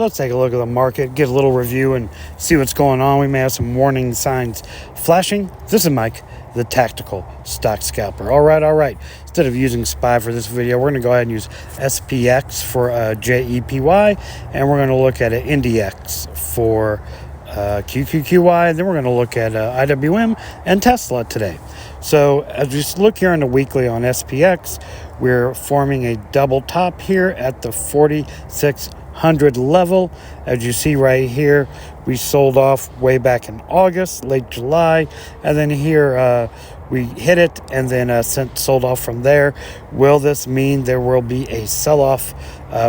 Let's take a look at the market, get a little review, and see what's going on. We may have some warning signs flashing. This is Mike, the Tactical Stock Scalper. All right. Instead of using SPY for this video, we're going to go ahead and use SPX for JEPY, and we're going to look at an INDX for QQQY, and then we're going to look at IWM and Tesla today. So as we look here on the weekly on SPX, we're forming a double top here at the 4600 level. As you see right here, we sold off way back in August, late July, and then here we hit it and then sold off from there. Will this mean there will be a sell-off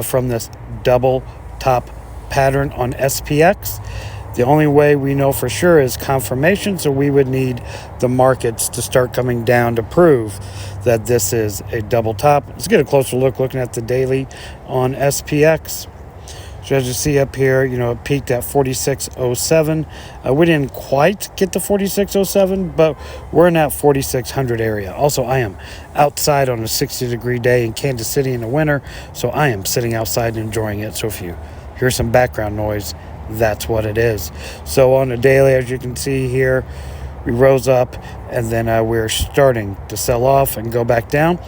from this double top pattern on SPX? The only way we know for sure is confirmation, so we would need the markets to start coming down to prove that this is a double top. Let's get a closer look looking at the daily on SPX. So as you see up here, it peaked at 4607. We didn't quite get to 4607, but we're in that 4600 area. Also, I am outside on a 60-degree day in Kansas City in the winter, so I am sitting outside and enjoying it. So if you hear some background noise, that's what it is. So on the daily, as you can see here, we rose up and then we're starting to sell off and go back down,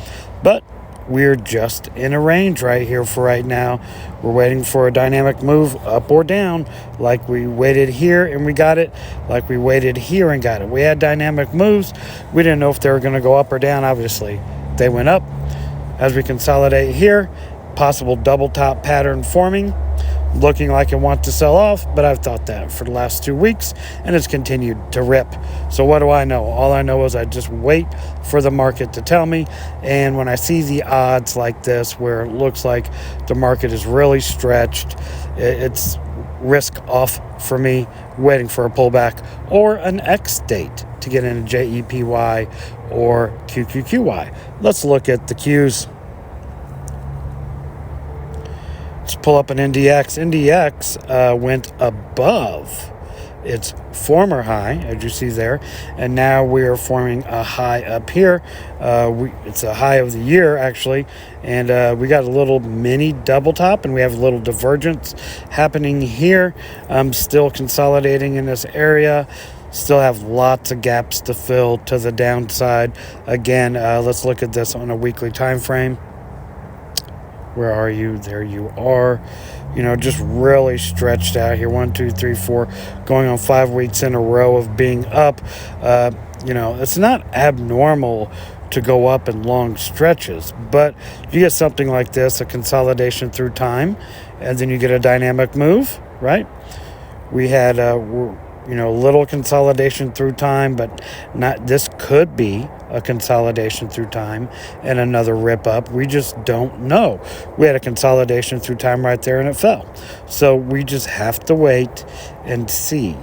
but we're just in a range right here for right now. We're waiting for a dynamic move up or down, like we waited here and we got it, like we waited here and got it. We had dynamic moves. We didn't know if they were going to go up or down. Obviously they went up. As we consolidate here, possible double top pattern forming, looking like it wants to sell off, but I've thought that for the last 2 weeks and it's continued to rip. So what do I know? All I know is I just wait for the market to tell me, and when I see the odds like this where it looks like the market is really stretched, it's risk off for me, waiting for a pullback or an X date to get into JEPY or QQQY. Let's look at the Qs. Let's pull up an NDX. NDX went above its former high, as you see there, and now we are forming a high up here. It's a high of the year, actually, and we got a little mini double top, and we have a little divergence happening here. I'm still consolidating in this area. Still have lots of gaps to fill to the downside. Again, let's look at this on a weekly time frame. Where are you? There you are. Just really stretched out here. 1, 2, 3, 4, going on 5 weeks in a row of being up. It's not abnormal to go up in long stretches, but you get something like this, a consolidation through time, and then you get a dynamic move, right? We had little consolidation through time, but not. This could be a consolidation through time and another rip up. We just don't know. We had a consolidation through time right there and it fell. So we just have to wait and see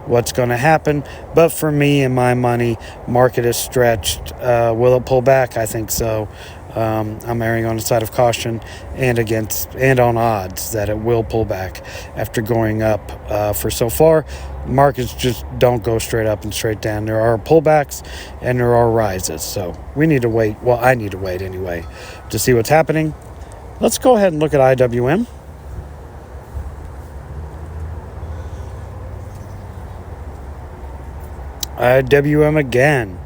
what's going to happen. But for me and my money, market is stretched. Will it pull back? I think so. I'm erring on the side of caution and on odds that it will pull back after going up for so far. Markets just don't go straight up and straight down. There are pullbacks and there are rises. So we need to wait. Well, I need to wait anyway to see what's happening. Let's go ahead and look at IWM. IWM again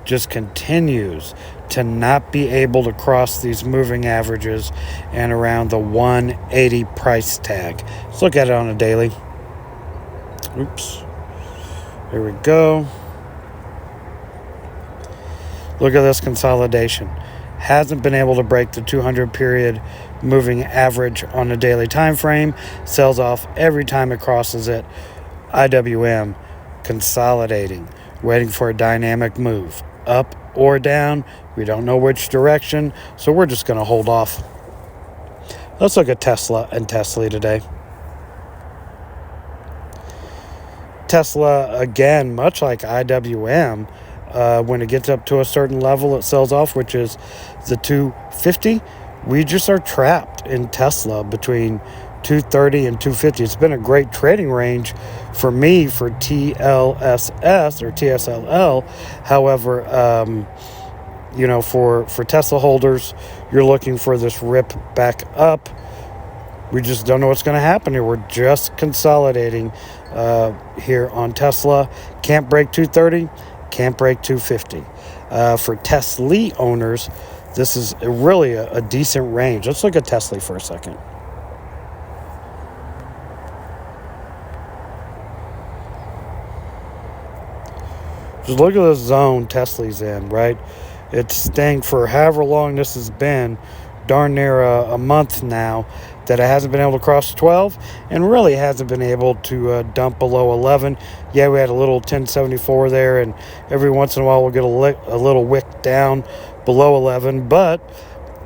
just continues to not be able to cross these moving averages and around the 180 price tag. Let's look at it on a daily. Oops. Here we go. Look at this consolidation. Hasn't been able to break the 200 period moving average on a daily time frame. Sells off every time it crosses it. IWM consolidating, waiting for a dynamic move, up or down. We don't know which direction, so we're just going to hold off. Let's look at Tesla and Tesla today. Tesla, again, much like IWM, when it gets up to a certain level, it sells off, which is the 250. We just are trapped in Tesla between 230 and 250. It's been a great trading range for me for TLSS or TSLL. However, for Tesla holders, you're looking for this rip back up We just don't know what's going to happen here. We're just consolidating here on Tesla. Can't break 230, can't break 250. For Tesla owners, this is really a decent range. Let's look at Tesla for a second. Just look at the zone Tesla's in, right? It's staying for however long this has been, darn near a month now, that it hasn't been able to cross 12 and really hasn't been able to dump below 11. Yeah, we had a little 1074 there, and every once in a while we'll get a little wick down below 11. But,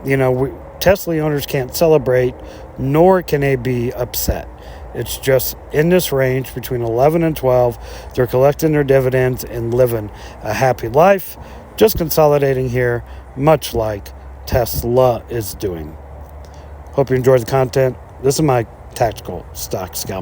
you know, Tesla owners can't celebrate, nor can they be upset. It's just in this range between 11 and 12. They're collecting their dividends and living a happy life, just consolidating here, much like Tesla is doing. Hope you enjoyed the content. This is my Tactical Stock Scalper.